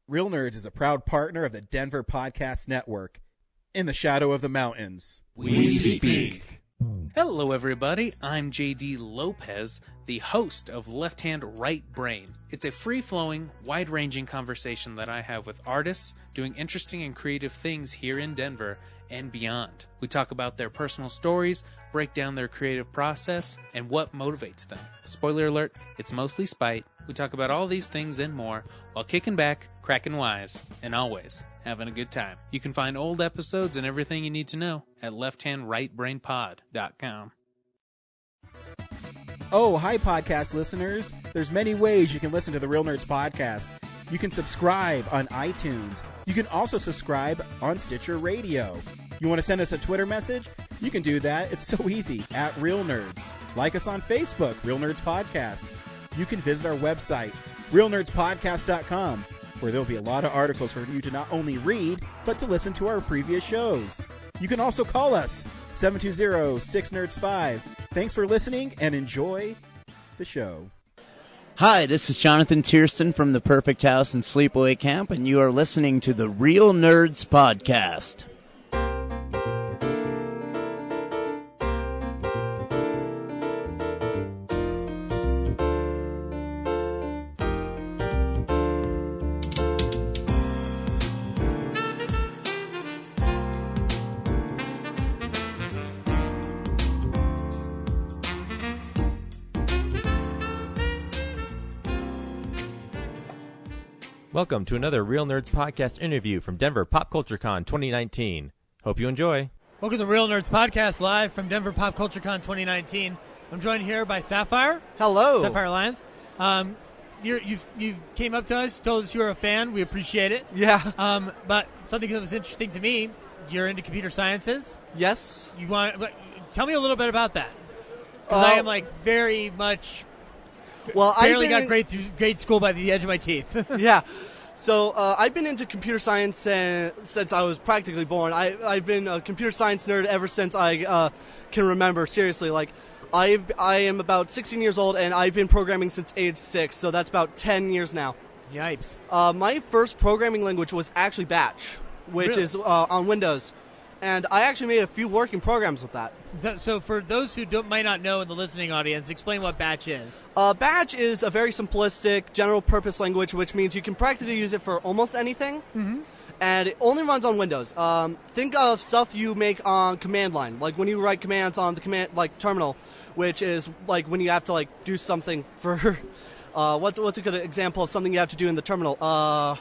Real Nerds is a proud partner of the Denver Podcast Network. In the shadow of the mountains, we speak. Hello, everybody. I'm JD Lopez, the host of Left Hand Right Brain. It's a free-flowing, wide-ranging conversation that I have with artists doing interesting and creative things here in Denver and beyond. We talk about their personal stories, break down their creative process, and what motivates them. Spoiler alert, it's mostly spite. We talk about all these things and more while kicking back, cracking wise, and always having a good time. You can find old episodes and everything you need to know at lefthandrightbrainpod.com. Oh, hi, podcast listeners. There's many ways you can listen to the Real Nerds podcast. You can subscribe on iTunes. You can also subscribe on Stitcher Radio. You want to send us a Twitter message? You can do that. It's so easy, at Real Nerds. Like us on Facebook, Real Nerds Podcast. You can visit our website, realnerdspodcast.com, where there'll be a lot of articles for you to not only read, but to listen to our previous shows. You can also call us, 720-6NERDS5. Thanks for listening, and enjoy the show. Hi, this is Jonathan Tiersten from The Perfect House and Sleepaway Camp, and you are listening to the Real Nerds Podcast. Welcome to another Real Nerds Podcast interview from Denver Pop Culture Con 2019. Hope you enjoy. Welcome to the Real Nerds Podcast, live from Denver Pop Culture Con 2019. I'm joined here by Safyre. Hello. Safyre Lyons. You came up to us, told us you were a fan. We appreciate it. Yeah. But something that was interesting to me, you're into computer sciences. Yes. Tell me a little bit about that. Because I am very much... Well, barely got grade school by the edge of my teeth. Yeah. So I've been into computer science since I was practically born. I've been a computer science nerd ever since I can remember. Seriously, I am about 16 years old, and I've been programming since age 6, so that's about 10 years now. Yipes. My first programming language was actually Batch, which is on Windows. And I actually made a few working programs with that. So for those who might not know in the listening audience, explain what Batch is. Batch is a very simplistic, general-purpose language, which means you can practically use it for almost anything. Mm-hmm. And it only runs on Windows. Think of stuff you make on command line, like when you write commands on the command, terminal, which is like when you have to do something for. What's a good example of something you have to do in the terminal?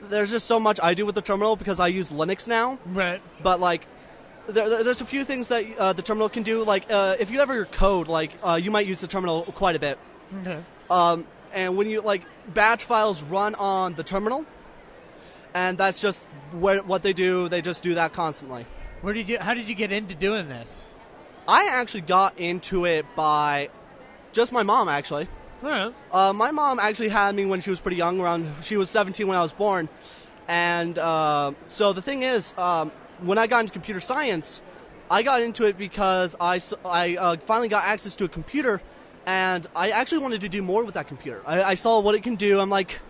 There's just so much I do with the terminal because I use Linux now. Right. But there's a few things that the terminal can do. If you ever code, you might use the terminal quite a bit. Okay. And when you batch files run on the terminal, and that's just what they do. They just do that constantly. How did you get into doing this? I actually got into it by just my mom, actually. All right. My mom actually had me when she was pretty young. She was 17 when I was born. And so the thing is, when I got into computer science, I got into it because I finally got access to a computer, and I actually wanted to do more with that computer. I saw what it can do. I'm like,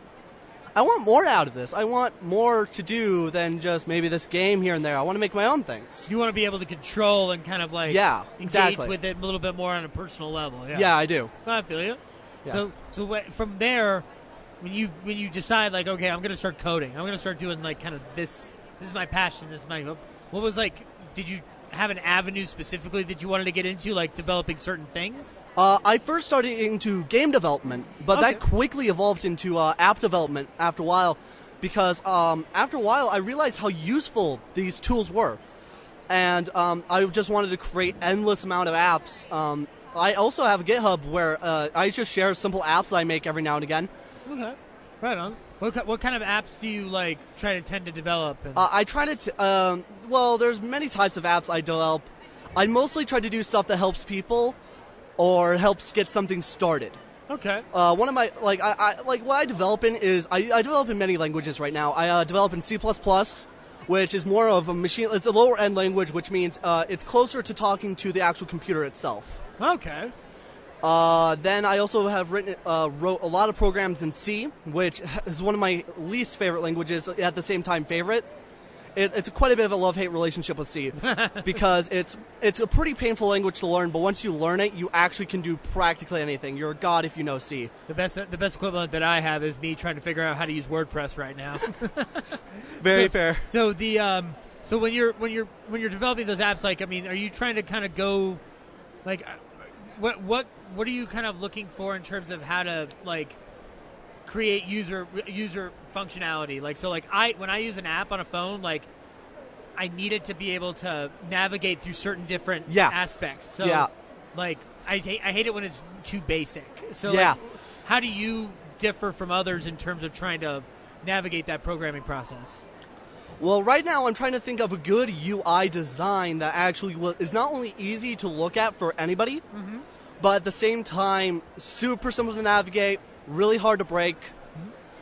I want more out of this. I want more to do than just maybe this game here and there. I want to make my own things. You want to be able to control and kind of engage with it a little bit more on a personal level. Yeah, I do. I feel you. Yeah. So from there, when you decide okay, I'm going to start coding. I'm going to start doing kind of this. This is my passion. This is my. What was Did you have an avenue specifically that you wanted to get into, developing certain things? I first started into game development, but that quickly evolved into app development after a while, because after a while I realized how useful these tools were, and I just wanted to create endless amount of apps. I also have a GitHub where I just share simple apps that I make every now and again. Okay, right on. What kind of apps do you try to tend to develop? I try to. There's many types of apps I develop. I mostly try to do stuff that helps people, or helps get something started. Okay. One of my what I develop in is I develop in many languages right now. I develop in C++, which is more of a machine. It's a lower end language, which means it's closer to talking to the actual computer itself. Okay. Then I also have wrote a lot of programs in C, which is one of my least favorite languages, at the same time favorite. It's quite a bit of a love-hate relationship with C because it's a pretty painful language to learn, but once you learn it, you actually can do practically anything. You're a god if you know C. The best equivalent that I have is me trying to figure out how to use WordPress right now. Very fair. So so when you're developing those apps, like, I mean, are you trying to kind of go, like, what are you kind of looking for in terms of how to, like, create user functionality? Like, so, like, when I use an app on a phone, like, I need it to be able to navigate through certain different aspects. So, like, I hate it when it's too basic. So, like, how do you differ from others in terms of trying to navigate that programming process? Well, right now I'm trying to think of a good UI design that actually is not only easy to look at for anybody, but at the same time super simple to navigate, really hard to break.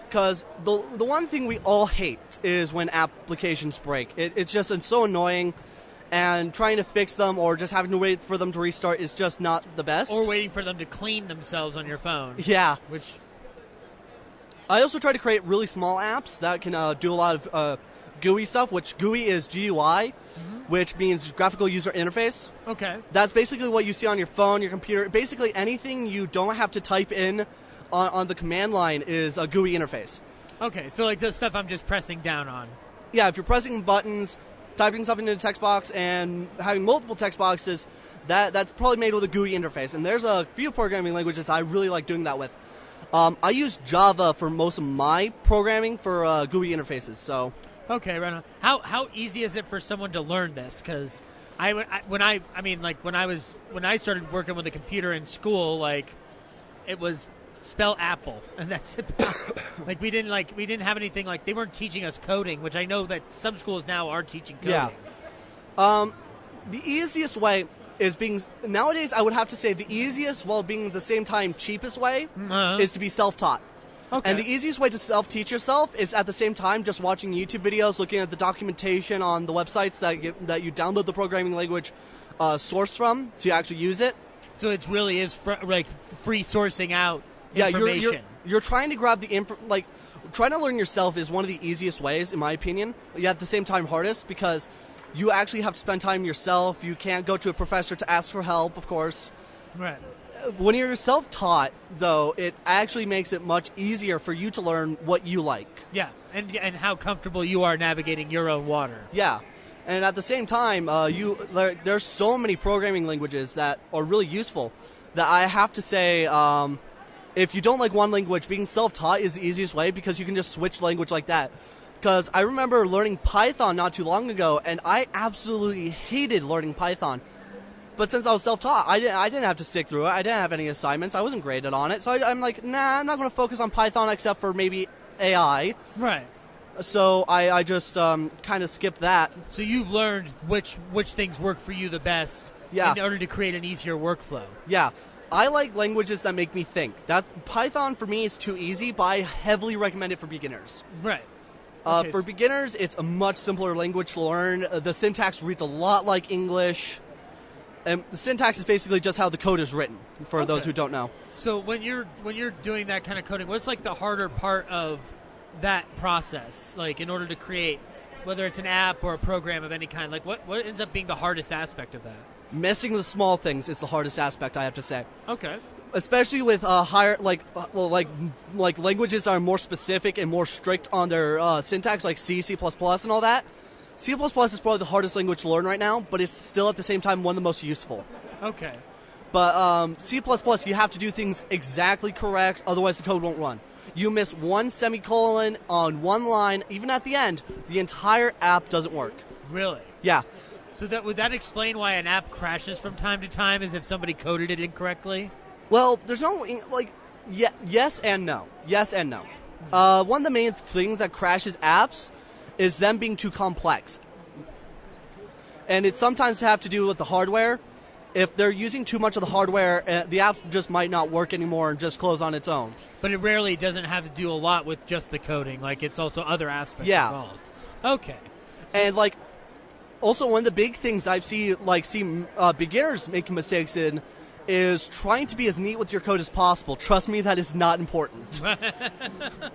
Because the one thing we all hate is when applications break. It's so annoying, and trying to fix them or just having to wait for them to restart is just not the best. Or waiting for them to clean themselves on your phone. Yeah. Which I also try to create really small apps that can do a lot of GUI stuff, which GUI is GUI, which means graphical user interface. Okay. That's basically what you see on your phone, your computer. Basically anything you don't have to type in on the command line is a GUI interface. Okay, so like the stuff I'm just pressing down on. Yeah, if you're pressing buttons, typing stuff into a text box, and having multiple text boxes, that's probably made with a GUI interface. And there's a few programming languages I really like doing that with. I use Java for most of my programming for GUI interfaces, so... Okay, right on. How easy is it for someone to learn this? Because when I started working with a computer in school, like, it was spell apple, and that's about, like, we didn't have anything, like, they weren't teaching us coding, which I know that some schools now are teaching coding. Yeah. The easiest way is nowadays I would have to say the easiest while being at the same time cheapest way is to be self-taught. Okay. And the easiest way to self-teach yourself is at the same time just watching YouTube videos, looking at the documentation on the websites that you download the programming language source from to actually use it. So it really is free sourcing out information. Yeah, you're trying to grab the trying to learn yourself is one of the easiest ways, in my opinion. Yet at the same time hardest, because you actually have to spend time yourself. You can't go to a professor to ask for help, of course. Right. When you're self-taught, though, it actually makes it much easier for you to learn what you like. Yeah, and how comfortable you are navigating your own water. Yeah, and at the same time, there's so many programming languages that are really useful that I have to say, if you don't like one language, being self-taught is the easiest way because you can just switch language like that. Because I remember learning Python not too long ago, and I absolutely hated learning Python. But since I was self-taught, I didn't have to stick through it. I didn't have any assignments. I wasn't graded on it. So I'm like, nah, I'm not going to focus on Python except for maybe AI. Right. So I just kind of skipped that. So you've learned which things work for you the best in order to create an easier workflow. Yeah. I like languages that make me think. Python, for me, is too easy, but I heavily recommend it for beginners. Right. For beginners, it's a much simpler language to learn. The syntax reads a lot like English. And the syntax is basically just how the code is written, for those who don't know. So when you're doing that kind of coding, what's like the harder part of that process? Like, in order to create, whether it's an app or a program of any kind, like what ends up being the hardest aspect of that? Missing the small things is the hardest aspect, I have to say. Okay. Especially with higher, like languages are more specific and more strict on their syntax, like C, C++, and all that. C++ is probably the hardest language to learn right now, but it's still at the same time one of the most useful. Okay. But C++, you have to do things exactly correct, otherwise the code won't run. You miss one semicolon on one line, even at the end, the entire app doesn't work. Really? Yeah. So would that explain why an app crashes from time to time, as if somebody coded it incorrectly? Well, there's no, yes and no. Yes and no. One of the main things that crashes apps is them being too complex. And it sometimes have to do with the hardware. If they're using too much of the hardware, the app just might not work anymore and just close on its own. But it rarely doesn't have to do a lot with just the coding. Like, it's also other aspects involved. Okay. And, also one of the big things I've seen beginners making mistakes in is trying to be as neat with your code as possible. Trust me, that is not important.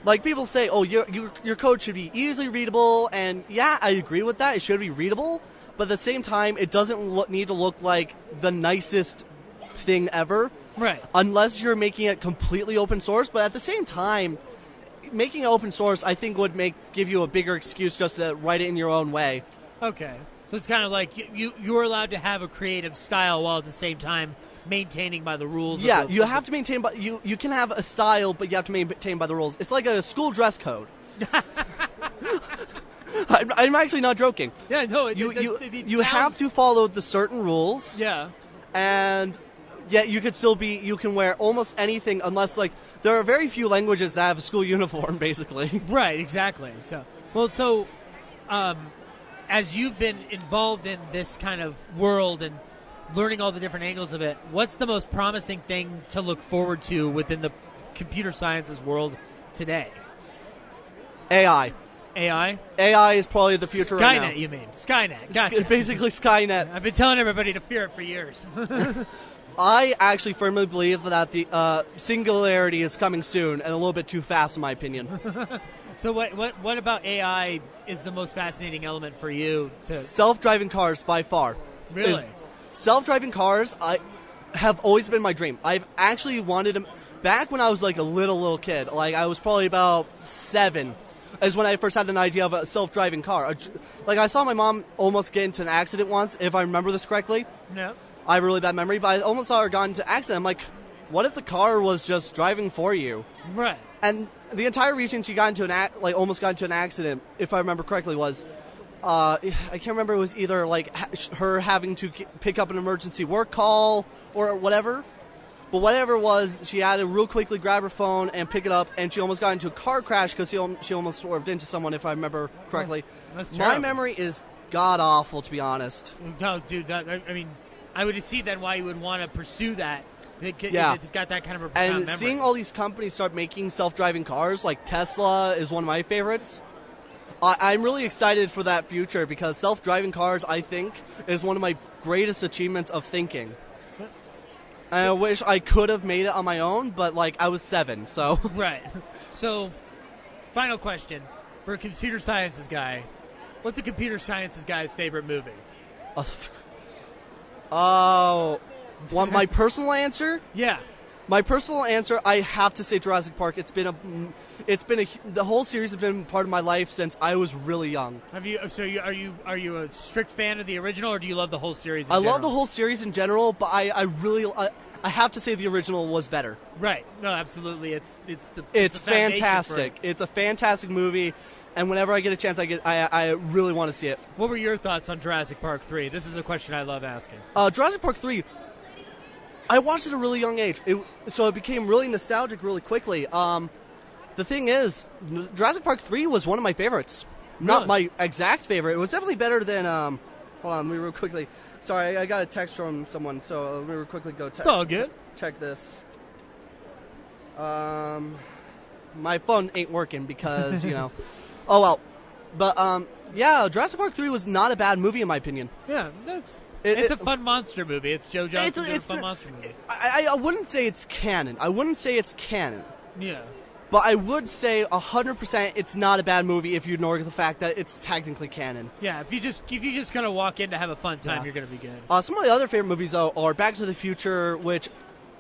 Like, people say, oh, your code should be easily readable, and yeah, I agree with that. It should be readable, but at the same time, it doesn't need to look like the nicest thing ever. Right. Unless you're making it completely open source, but at the same time, making it open source, I think, would give you a bigger excuse just to write it in your own way. Okay. So it's kind of like you're allowed to have a creative style while at the same time maintaining by the rules. Yeah, you have to maintain, but you can have a style, but you have to maintain by the rules. It's like a school dress code. I'm actually not joking. Yeah, no, you have to follow the certain rules. Yeah, and yet you can wear almost anything unless, like, there are very few languages that have a school uniform, basically. Right, exactly. So, as you've been involved in this kind of world and learning all the different angles of it, what's the most promising thing to look forward to within the computer sciences world today? AI. AI? AI is probably the future right now. Skynet, you mean? Skynet. Gotcha. Basically Skynet. I've been telling everybody to fear it for years. I actually firmly believe that the singularity is coming soon, and a little bit too fast, in my opinion. So what about AI is the most fascinating element for you? Self-driving cars, by far. Really? Self-driving cars have always been my dream. I've actually wanted them back when I was like a little kid. Like, I was probably about 7 is when I first had an idea of a self-driving car. Like, I saw my mom almost get into an accident once, if I remember this correctly. Yeah. I have a really bad memory, but I almost saw her got into an accident. I'm like, what if the car was just driving for you? Right. And the entire reason she got into almost got into an accident, if I remember correctly, was I can't remember. It was either like her having to pick up an emergency work call or whatever. But whatever it was, she had to real quickly grab her phone and pick it up, and she almost got into a car crash because she almost swerved into someone, if I remember correctly. That's terrible. My memory is god-awful, to be honest. No, dude, I mean, I would see then why you would want to pursue that. Yeah. It's got that kind of a profound And memory. seeing all these companies start making self-driving cars, like Tesla is one of my favorites. I'm really excited for that future because self-driving cars, I think, is one of my greatest achievements of thinking. And I wish I could have made it on my own, but, like, I was 7, so... Right. So, final question. For a computer sciences guy, what's a computer sciences guy's favorite movie? Oh... Want my personal answer? Yeah. My personal answer, I have to say Jurassic Park. The whole series has been part of my life since I was really young. Are you a strict fan of the original, or do you love the whole series? I love the whole series in general, but I have to say the original was better. Right. No, absolutely. It's fantastic. It's a fantastic movie, and whenever I get a chance, I really want to see it. What were your thoughts on Jurassic Park 3? This is a question I love asking. Jurassic Park 3. I watched it at a really young age, so it became really nostalgic really quickly. The thing is, Jurassic Park 3 was one of my favorites. Really? Not my exact favorite. It was definitely better than... hold on, let me real quickly... Sorry, I got a text from someone, so let me real quickly go... It's all good. Check this. My phone ain't working because, you know... Oh, well. But, yeah, Jurassic Park 3 was not a bad movie, in my opinion. Yeah, it's a fun monster movie. It's Joe Johnston doing a fun monster movie. I wouldn't say it's canon. Yeah. But I would say 100% it's not a bad movie if you ignore the fact that it's technically canon. Yeah, if you just gonna walk in to have a fun time, You're gonna be good. Some of my other favorite movies though are Back to the Future, which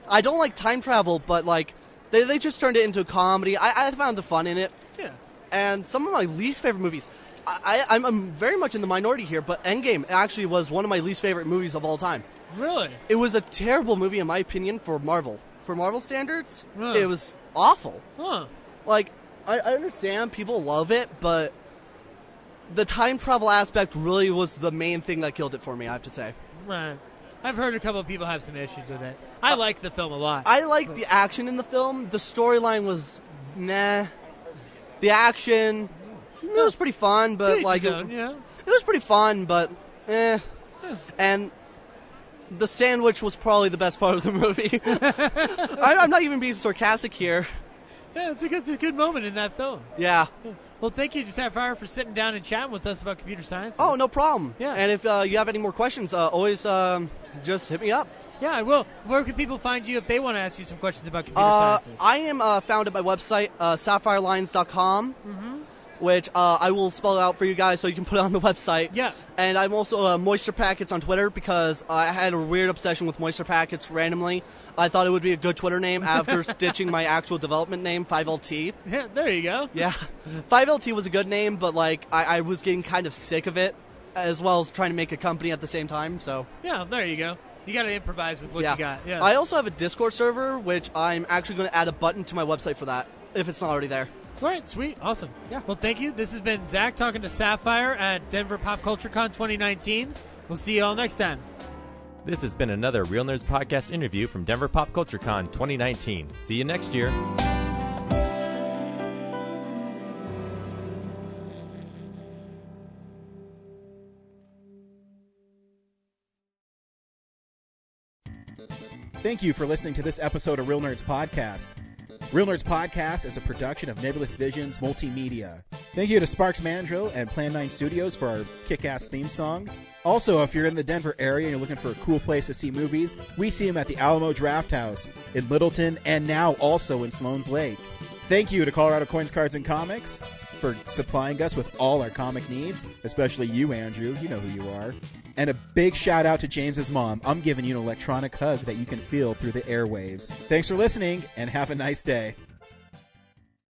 I don't like time travel, but like they just turned it into a comedy. I found the fun in it. Yeah. And some of my least favorite movies. I'm very much in the minority here, but Endgame actually was one of my least favorite movies of all time. Really? It was a terrible movie, in my opinion, for Marvel. For Marvel standards, Huh. It was awful. Huh. Like, I understand people love it, but the time travel aspect really was the main thing that killed it for me, I have to say. Right. I've heard a couple of people have some issues with it. I like the film a lot. I liked the action in the film. The storyline was, nah. The action... It was pretty fun, but Each like his own, yeah. It was pretty fun, but eh. Yeah. And the sandwich was probably the best part of the movie. I'm not even being sarcastic here. Yeah, it's a good moment in that film. Yeah. Well, thank you, Safyre, for sitting down and chatting with us about computer science. Oh, no problem. Yeah. And if you have any more questions, always just hit me up. Yeah, I will. Where can people find you if they want to ask you some questions about computer sciences? I am found at my website, SafyreLyons.com, which I will spell out for you guys so you can put it on the website. Yeah. And I'm also Moisture Packets on Twitter because I had a weird obsession with Moisture Packets randomly. I thought it would be a good Twitter name after ditching my actual development name, 5LT. Yeah, there you go. Yeah. 5LT was a good name, but like I was getting kind of sick of it, as well as trying to make a company at the same time, so. Yeah, there you go. You got to improvise with what you got. Yeah. I also have a Discord server, which I'm actually going to add a button to my website for that, if it's not already there. All right, sweet. Awesome. Yeah. Well, thank you. This has been Zach talking to Safyre at Denver Pop Culture Con 2019. We'll see you all next time. This has been another Real Nerds Podcast interview from Denver Pop Culture Con 2019. See you next year. Thank you for listening to this episode of Real Nerds Podcast. Real Nerds Podcast is a production of Nebulous Visions Multimedia. Thank you to Sparks Mandrill and Plan 9 Studios for our kick-ass theme song. Also, if you're in the Denver area and you're looking for a cool place to see movies, we see them at the Alamo Drafthouse in Littleton and now also in Sloan's Lake. Thank you to Colorado Coins, Cards, and Comics for supplying us with all our comic needs, especially you, Andrew. You know who you are. And a big shout out to James's mom. I'm giving you an electronic hug that you can feel through the airwaves. Thanks for listening, and have a nice day.